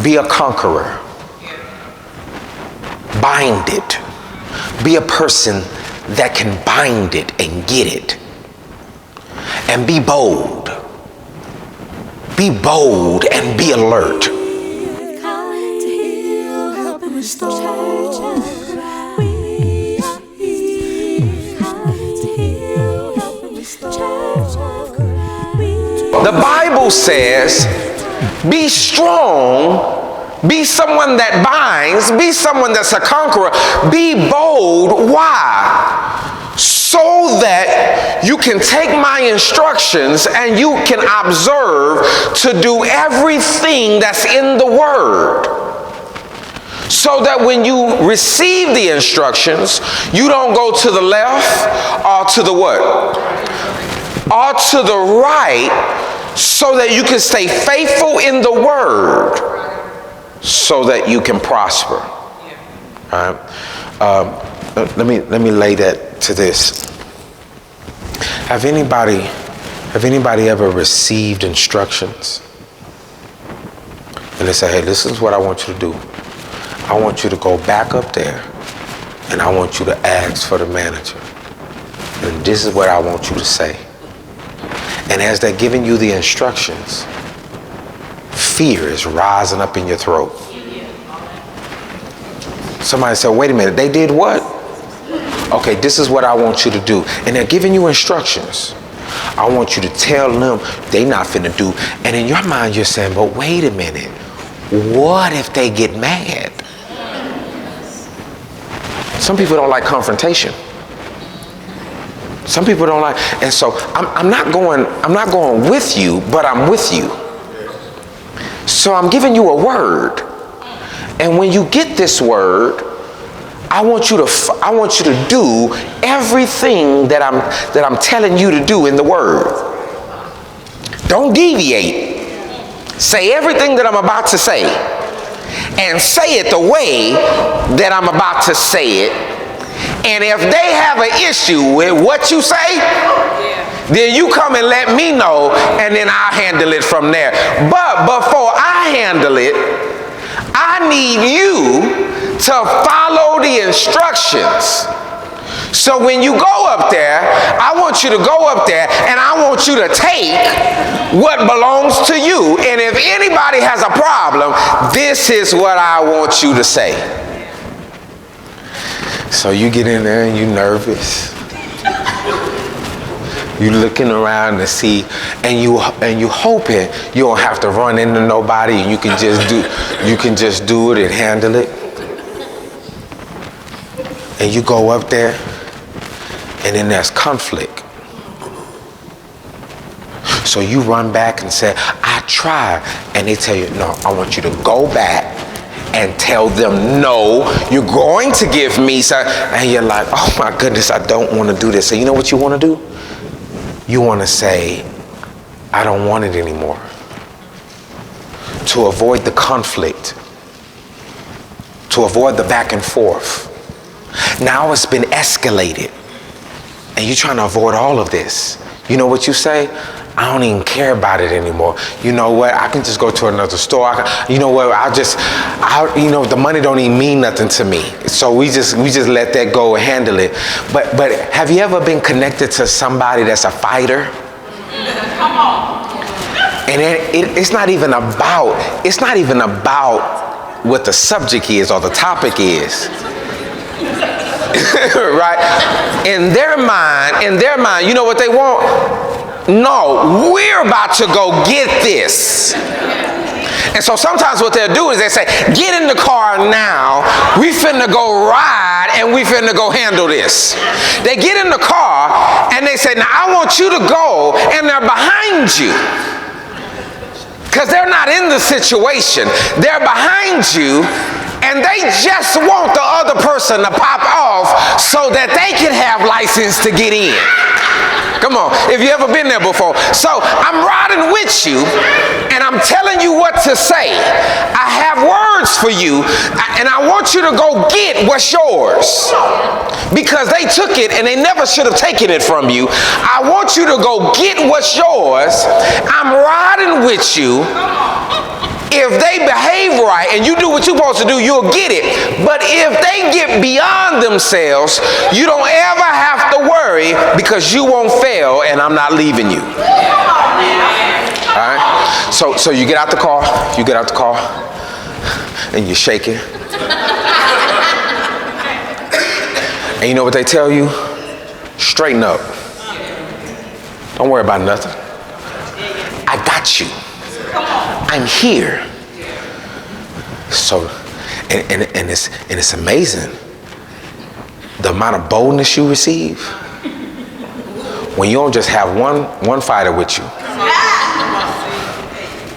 Be a conqueror. Bind it. Be a person that can bind it and get it. And be bold. Be bold and be alert. The Bible says, be strong, be someone that binds, be someone that's a conqueror, be bold. Why? So that you can take my instructions and you can observe to do everything that's in the Word. So that when you receive the instructions, you don't go to the left or to the what? Or to the right, so that you can stay faithful in the Word, so that you can prosper. All right. Let me lay that to this. Have anybody ever received instructions and they say, hey, this is what I want you to do. I want you to go back up there and I want you to ask for the manager. And this is what I want you to say. And as they're giving you the instructions, fear is rising up in your throat. Somebody said, wait a minute, they did what? Okay, this is what I want you to do. And they're giving you instructions. I want you to tell them they not finna do. And in your mind, you're saying, but wait a minute. What if they get mad? Some people don't like confrontation. Some people don't like, and so I'm not going with you, but I'm with you. So I'm giving you a word. And when you get this word, I want you to do everything that I'm telling you to do in the word. Don't deviate. Say everything that I'm about to say. And say it the way that I'm about to say it. And if they have an issue with what you say, then you come and let me know, and then I'll handle it from there. But before I handle it, I need you to follow the instructions. So when you go up there, I want you to go up there and I want you to take what belongs to you. And if anybody has a problem, this is what I want you to say. So you get in there and you're nervous. You're looking around to see, and you hoping you don't have to run into nobody, and you can just do it and handle it. And you go up there, and then there's conflict. So you run back and say, I tried, and they tell you, no, I want you to go back and tell them, no, you're going to give me some. And you're like, oh my goodness, I don't want to do this. So you know what you want to do? You want to say, I don't want it anymore. To avoid the conflict, to avoid the back and forth. Now it's been escalated, and you're trying to avoid all of this. You know what you say? I don't even care about it anymore. You know what? I can just go to another store. You know what? The money don't even mean nothing to me. So we just let that go and handle it. But have you ever been connected to somebody that's a fighter? Come on. And it's not even about what the subject is or the topic is. Right? In their mind, you know what they want? No, we're about to go get this. And so sometimes what they'll do is they say, get in the car now. We finna go ride and we finna go handle this. They get in the car and they say, now I want you to go, and they're behind you. Because they're not in the situation. They're behind you, and they just want the other person to pop off so that they can have license to get in. Come on, if you ever been there before. So I'm riding with you, and I'm telling you what to say. I have words for you, and I want you to go get what's yours. Because they took it, and they never should have taken it from you. I want you to go get what's yours. I'm riding with you. If they behave right and you do what you're supposed to do, you'll get it. But if they get beyond themselves, you don't ever have to worry because you won't fail and I'm not leaving you. All right? So you get out the car, and you're shaking. And you know what they tell you? Straighten up. Don't worry about nothing. I got you. I'm here. So, and it's amazing the amount of boldness you receive when you don't just have one fighter with you.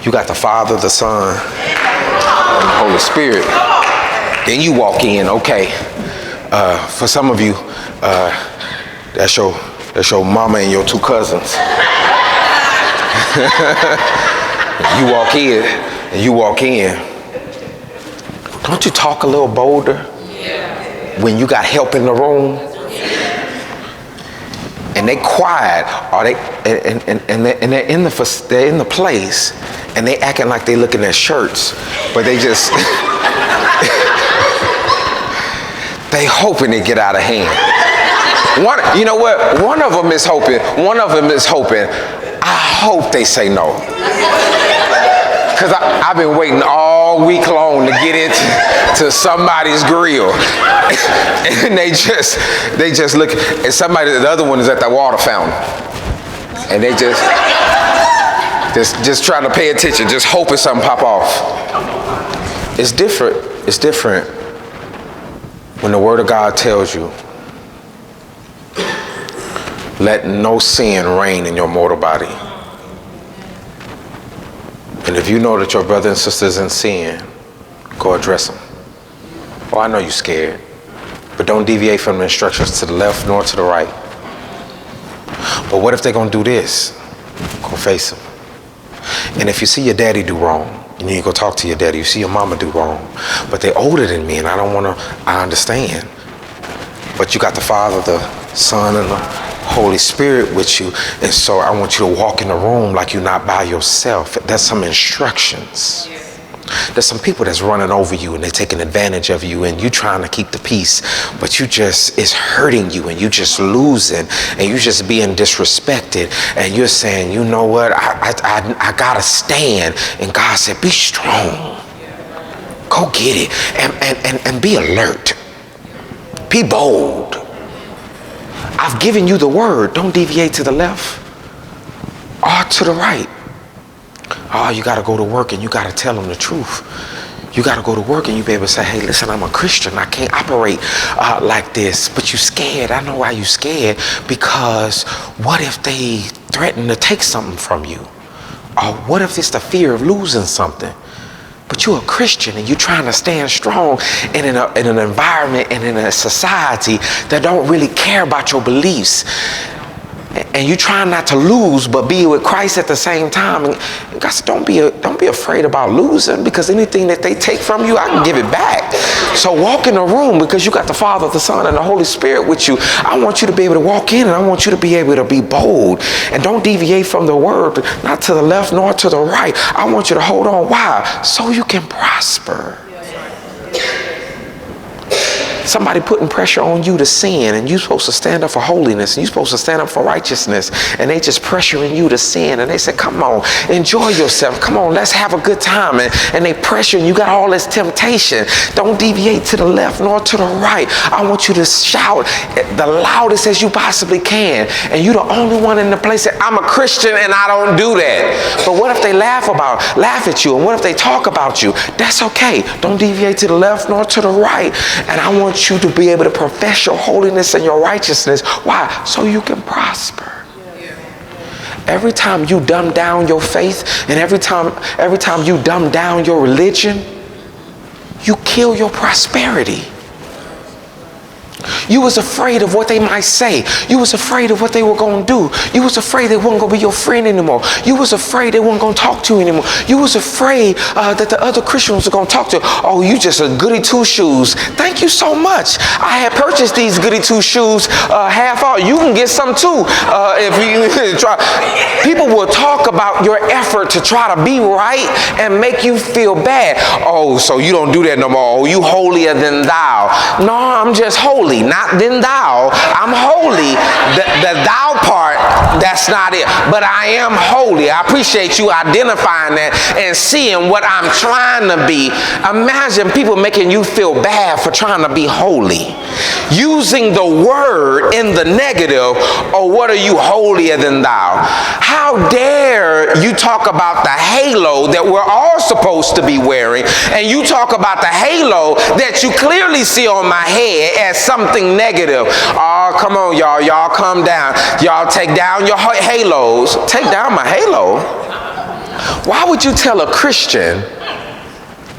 You got the Father, the Son, and the Holy Spirit. Then you walk in. Okay. For some of you, that's your mama and your two cousins. You walk in. Don't you talk a little bolder when you got help in the room? And they quiet, or they're in the place, and they acting like they looking at shirts, but they just they hoping they get out of hand. You know what? One of them is hoping. I hope they say no. Because I've been waiting all week long to get into somebody's grill. And they just look at somebody, the other one is at the water fountain. And they just trying to pay attention, just hoping something pop off. It's different when the Word of God tells you, let no sin reign in your mortal body. And if you know that your brother and sister is in sin, go address them. Oh, I know you're scared, but don't deviate from the instructions to the left nor to the right. But what if they're going to do this? Go face them. And if you see your daddy do wrong, and you go talk to your daddy, you see your mama do wrong, but they're older than me and I understand. But you got the Father, the Son, and the Holy Spirit with you, and so I want you to walk in the room like you're not by yourself. There's some instructions. There's some people that's running over you and they're taking advantage of you, and you trying to keep the peace, but it's hurting you, and you just losing, and you just being disrespected, and you're saying, you know what, I gotta stand. And God said, be strong. Go get it, and be alert. Be bold. I've given you the word. Don't deviate to the left or to the right. Oh, you got to go to work and you got to tell them the truth. You got to go to work and you be able to say, hey, listen, I'm a Christian. I can't operate like this. But you scared. I know why you scared. Because what if they threaten to take something from you? Or what if it's the fear of losing something? But you're a Christian and you're trying to stand strong in an environment and in a society that don't really care about your beliefs. And you're trying not to lose, but be with Christ at the same time. And God said, don't be afraid about losing, because anything that they take from you, I can give it back. So walk in the room, because you got the Father, the Son, and the Holy Spirit with you. I want you to be able to walk in, and I want you to be able to be bold. And don't deviate from the word, not to the left nor to the right. I want you to hold on. Why? So you can prosper. Somebody putting pressure on you to sin, and you're supposed to stand up for holiness, and you're supposed to stand up for righteousness, and they just pressuring you to sin, and they say, come on, enjoy yourself, come on, let's have a good time, and they pressuring you, got all this temptation. Don't deviate to the left nor to the right. I want you to shout the loudest as you possibly can, and you're the only one in the place that I'm a Christian and I don't do that. But what if they laugh at you, and what if they talk about you? That's okay. Don't deviate to the left nor to the right. And I want you to be able to profess your holiness and your righteousness. Why? So you can prosper. Every time you dumb down your faith, and every time you dumb down your religion, you kill your prosperity. You was afraid of what they might say. You was afraid of what they were going to do. You was afraid they weren't going to be your friend anymore. You was afraid they weren't going to talk to you anymore. You was afraid that the other Christians were going to talk to you. Oh, you just a goody two shoes. Thank you so much. I had purchased these goody two shoes half off. You can get some too if you try. People will talk about your effort to try to be right and make you feel bad. Oh, so you don't do that no more. Oh, you holier than thou. No, I'm just holy, not than thou. I'm holy. The thou part, that's not it. But I am holy. I appreciate you identifying that and seeing what I'm trying to be. Imagine people making you feel bad for trying to be holy. Using the word in the negative, or what are you holier than thou? How dare you talk about the halo that we're all supposed to be wearing, and you talk about the halo that you clearly see on my head as something negative. Oh, come on, y'all. Y'all come down. Y'all take down your halos. Take down my halo? Why would you tell a Christian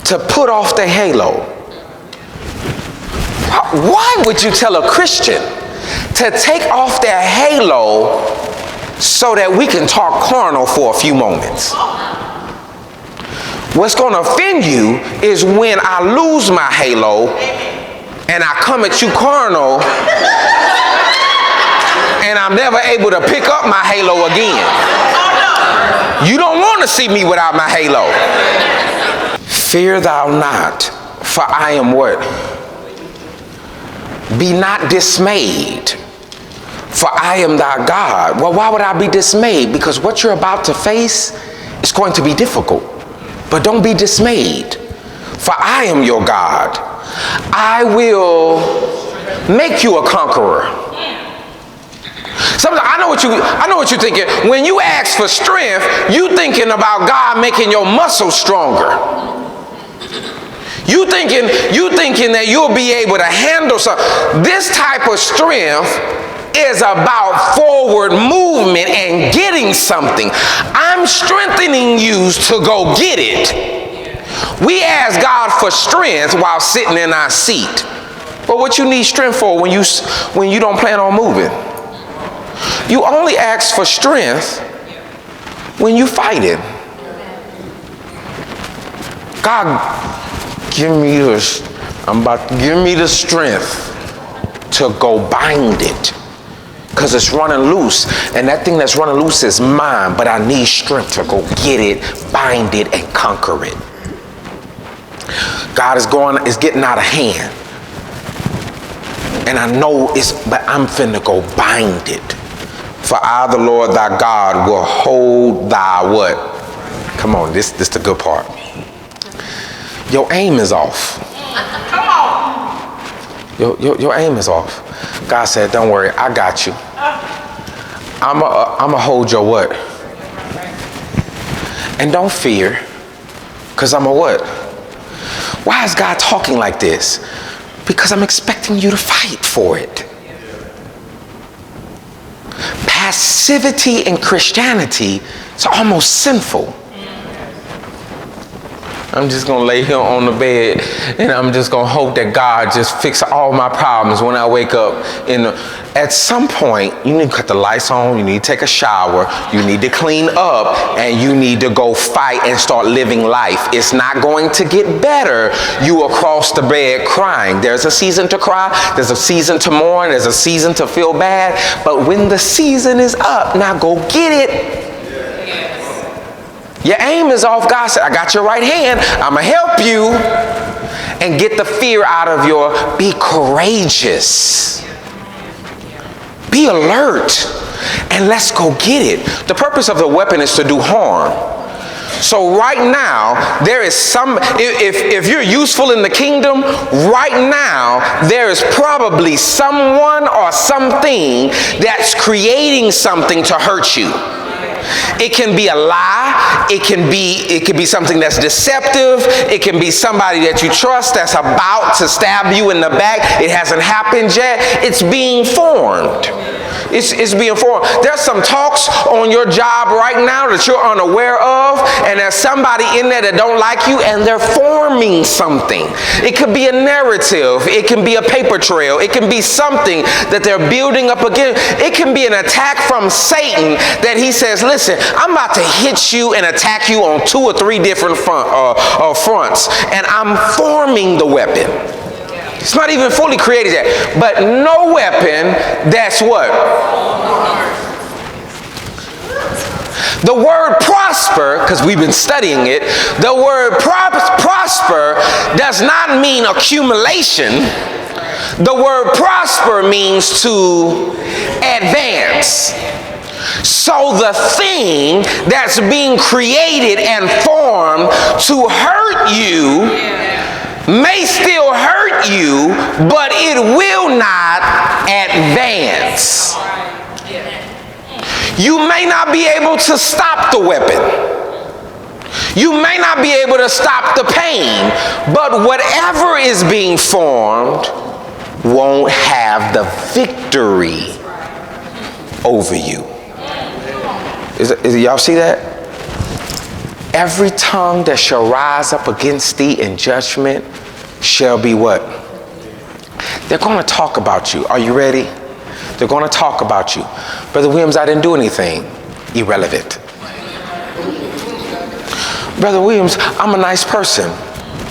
to put off their halo? Why would you tell a Christian to take off their halo so that we can talk carnal for a few moments? What's going to offend you is when I lose my halo and I come at you carnal and I'm never able to pick up my halo again. You don't want to see me without my halo. Fear thou not, for I am what? Be not dismayed, for I am thy God. Well, why would I be dismayed? Because what you're about to face is going to be difficult. But don't be dismayed, for I am your God. I will make you a conqueror. Sometimes I know what you're thinking. When you ask for strength, you thinking about God making your muscles stronger. You thinking that you'll be able to handle something. This type of strength is about forward movement and getting something. I'm strengthening you to go get it. We ask God for strength while sitting in our seat. But what you need strength for when you don't plan on moving? You only ask for strength when you fighting. God, give me the strength to go bind it. Because it's running loose, and that thing that's running loose is mine, but I need strength to go get it, bind it, and conquer it. God is getting out of hand. And I know but I'm finna go bind it. For I, the Lord thy God, will hold thy what? Come on, this the good part. Your aim is off. Come on. Your aim is off. God said, don't worry, I got you. I'ma hold your what? And don't fear, because I'm a what? Why is God talking like this? Because I'm expecting you to fight for it. Passivity in Christianity is almost sinful. I'm just going to lay here on the bed and I'm just going to hope that God just fix all my problems when I wake up. At some point, you need to cut the lights on, you need to take a shower, you need to clean up, and you need to go fight and start living life. It's not going to get better. You across the bed crying. There's a season to cry, there's a season to mourn, there's a season to feel bad, but when the season is up, now go get it. Your aim is off. God said, I got your right hand. I'm going to help you. And get the fear out of be courageous. Be alert. And let's go get it. The purpose of the weapon is to do harm. So right now, there is if you're useful in the kingdom, right now, there is probably someone or something that's creating something to hurt you. It can be a lie. It can be something that's deceptive. It can be somebody that you trust that's about to stab you in the back. It hasn't happened yet. It's being formed. It's being formed. There's some talks on your job right now that you're unaware of, and there's somebody in there that don't like you, and they're forming forming something. It could be a narrative. It can be a paper trail. It can be something that they're building up again. It can be an attack from Satan that he says, listen, I'm about to hit you and attack you on 2 or 3 different fronts, and I'm forming the weapon. It's not even fully created yet, but no weapon that's what? The word prosper, because we've been studying it, the word prosper does not mean accumulation. The word prosper means to advance. So the thing that's being created and formed to hurt you may still hurt you, but it will not advance. You may not be able to stop the weapon. You may not be able to stop the pain, but whatever is being formed won't have the victory over you. Y'all see that? Every tongue that shall rise up against thee in judgment shall be what? They're going to talk about you. Are you ready? They're going to talk about you. Brother Williams, I didn't do anything. Irrelevant. Brother Williams, I'm a nice person.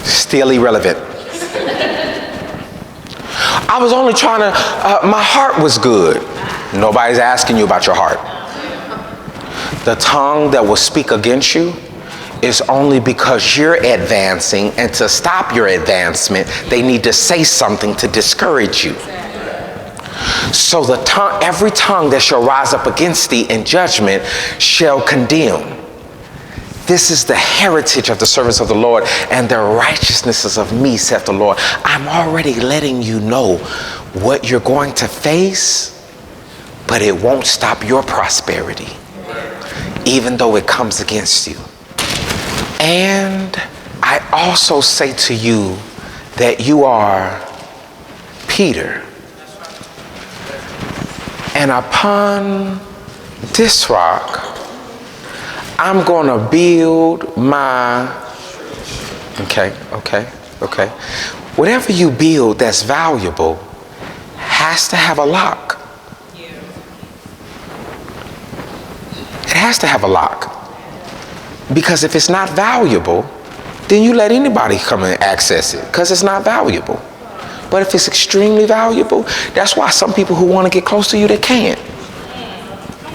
Still irrelevant. I was only trying to, my heart was good. Nobody's asking you about your heart. The tongue that will speak against you is only because you're advancing, and to stop your advancement, they need to say something to discourage you. So the tongue, every tongue that shall rise up against thee in judgment shall condemn. This is the heritage of the servants of the Lord, and their righteousness is of me, saith the Lord. I'm already letting you know what you're going to face, but it won't stop your prosperity, even though it comes against you. And I also say to you that you are Peter. And upon this rock, I'm going to build my, okay. Whatever you build that's valuable has to have a lock. It has to have a lock. Because if it's not valuable, then you let anybody come and access it, because it's not valuable. But if it's extremely valuable, that's why some people who want to get close to you, they can't.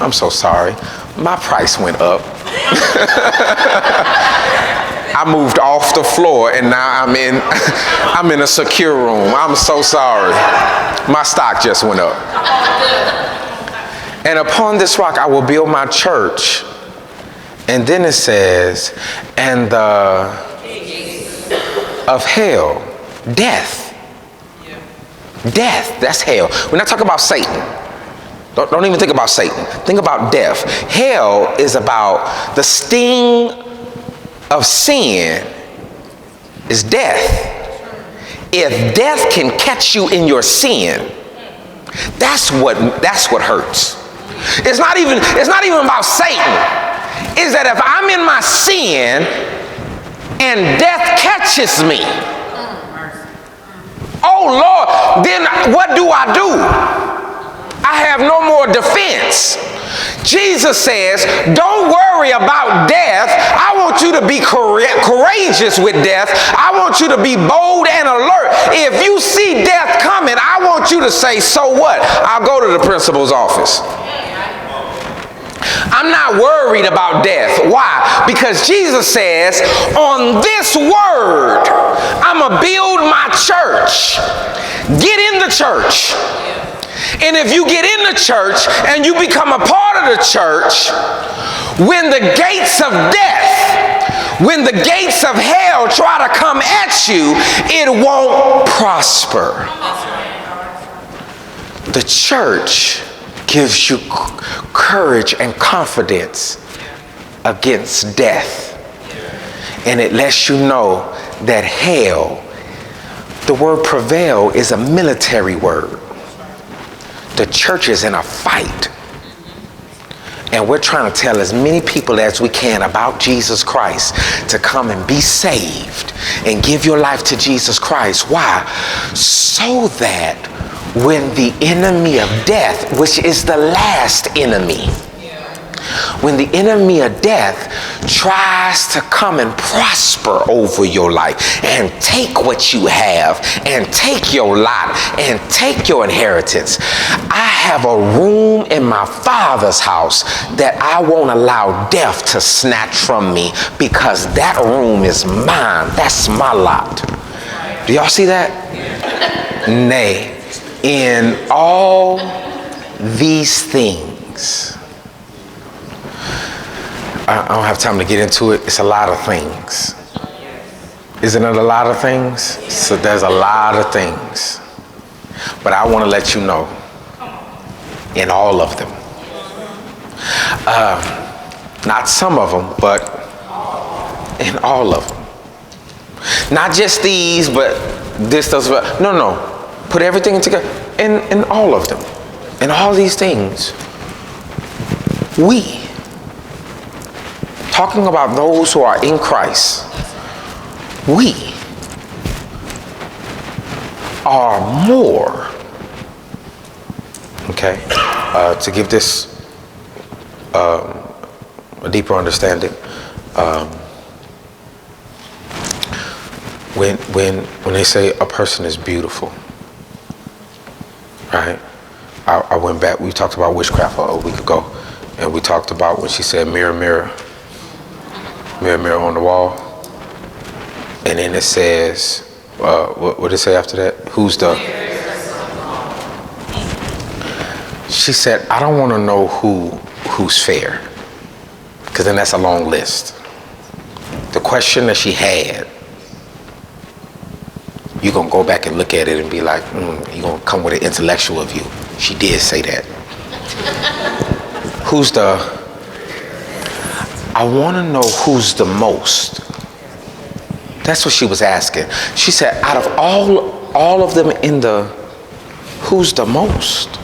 I'm so sorry. My price went up. I moved off the floor, and now I'm in a secure room. I'm so sorry. My stock just went up. And upon this rock I will build my church. And then it says, and the of hell, death. Death, that's hell. We're not talking about Satan. Don't even think about Satan. Think about death. Hell is about the sting of sin is death. If death can catch you in your sin, that's what hurts. It's not even about Satan. It's that if I'm in my sin and death catches me, oh Lord, then what do? I have no more defense. Jesus says, don't worry about death. I want you to be courageous with death. I want you to be bold and alert. If you see death coming, I want you to say, so what? I'll go to the principal's office. I'm not worried about death. Why? Because Jesus says, on this word, I'm going to build my church. Get in the church. And if you get in the church and you become a part of the church, when the gates of death, when the gates of hell try to come at you, it won't prosper. The church gives you courage and confidence against death. And it lets you know that hell, the word prevail is a military word. The church is in a fight. And we're trying to tell as many people as we can about Jesus Christ to come and be saved and give your life to Jesus Christ. Why? So that when the enemy of death, which is the last enemy, when the enemy of death tries to come and prosper over your life and take what you have and take your lot and take your inheritance, I have a room in my Father's house that I won't allow death to snatch from me, because that room is mine. That's my lot. Do y'all see that? Nay, in all these things, I don't have time to get into it. It's a lot of things. Isn't it a lot of things? So there's a lot of things. But I want to let you know, in all of them. Not some of them, but in all of them. Not just these, but this does. No. Put everything together. In all of them. In all these things. We. Talking about those who are in Christ, we are more. Okay? To give this a deeper understanding, when they say a person is beautiful, right? I went back. We talked about witchcraft a week ago, and we talked about when she said, "Mirror, mirror, mirror, mirror on the wall," and then it says, what did it say after that? Who's the? She said, "I don't want to know who's fair, because then that's a long list." The question that she had, you're going to go back and look at it and be like, you're going to come with an intellectual view. She did say that. Who's the? I want to know who's the most. That's what she was asking. She said, out of all of them in the, who's the most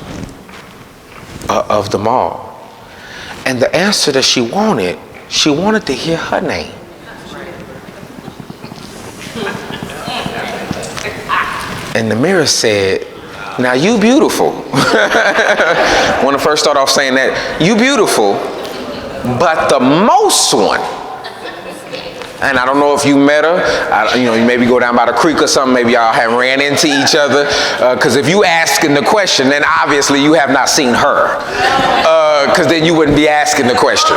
of them all? And the answer that she wanted to hear her name. And the mirror said, "Now you beautiful." When I first started off saying that, "You beautiful, but the most one." And I don't know if you met her. You maybe go down by the creek or something. Maybe y'all have ran into each other. Because if you asking the question, then obviously you have not seen her. Because then you wouldn't be asking the question.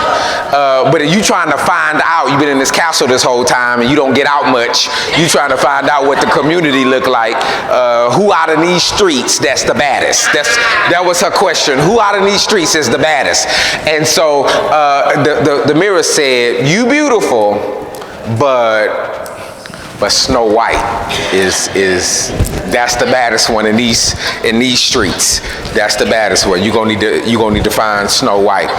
But if you trying to find out, you've been in this castle this whole time and you don't get out much. You trying to find out what the community look like. Who out in these streets that's the baddest? That was her question. Who out in these streets is the baddest? And so the mirror said, "You beautiful, but Snow White is that's the baddest one in these streets. That's the baddest one. You're gonna need to find Snow White."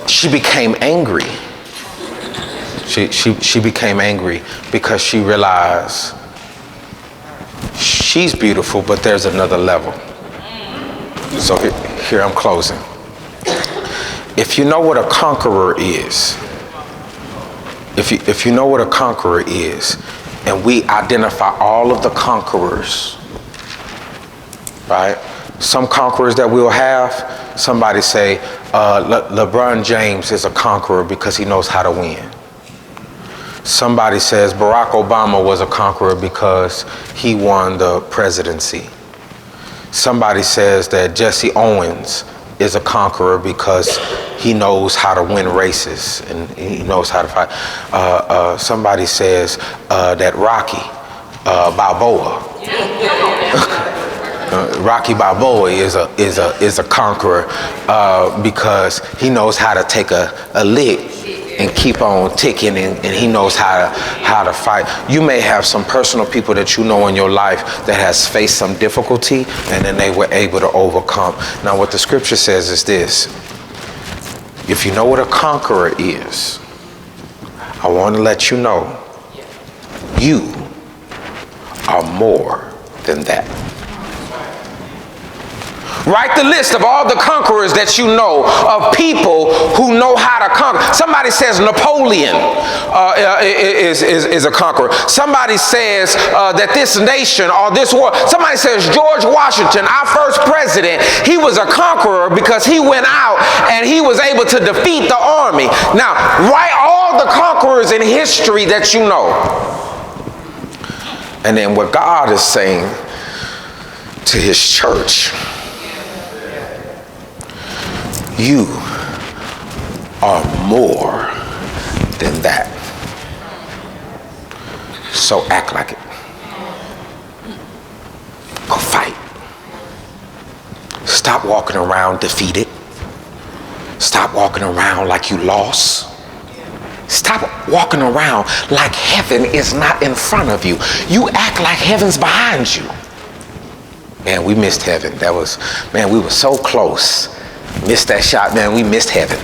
She became angry. She became angry because she realized she's beautiful, but there's another level. So here I'm closing. If you know what a conqueror is, if you know what a conqueror is, and we identify all of the conquerors, right? Some conquerors that we'll have, somebody say, LeBron James is a conqueror because he knows how to win. Somebody says Barack Obama was a conqueror because he won the presidency. Somebody says that Jesse Owens is a conqueror because he knows how to win races and he knows how to fight. Somebody says that Rocky Balboa, Rocky Balboa is a conqueror because he knows how to take a lick and keep on ticking, and he knows how to fight. You may have some personal people that you know in your life that has faced some difficulty and then they were able to overcome. Now what the scripture says is this: if you know what a conqueror is, I want to let you know you are more than that. Write the list of all the conquerors that you know, of people who know how to conquer. Somebody says Napoleon is a conqueror. Somebody says that this nation or this war. Somebody says George Washington, our first president, he was a conqueror because he went out and he was able to defeat the army. Now, write all the conquerors in history that you know. And then what God is saying to his church: you are more than that. So act like it. Go fight. Stop walking around defeated. Stop walking around like you lost. Stop walking around like heaven is not in front of you. You act like heaven's behind you. Man, we missed heaven. We were so close. Missed that shot, man. We missed heaven.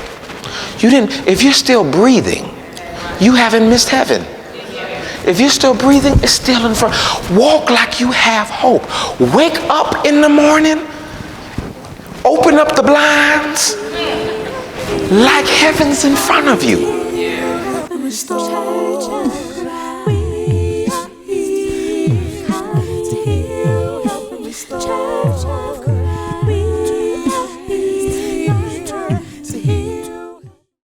If you're still breathing, you haven't missed heaven. If you're still breathing, it's still in front. Walk like you have hope. Wake up in the morning. Open up the blinds like heaven's in front of you.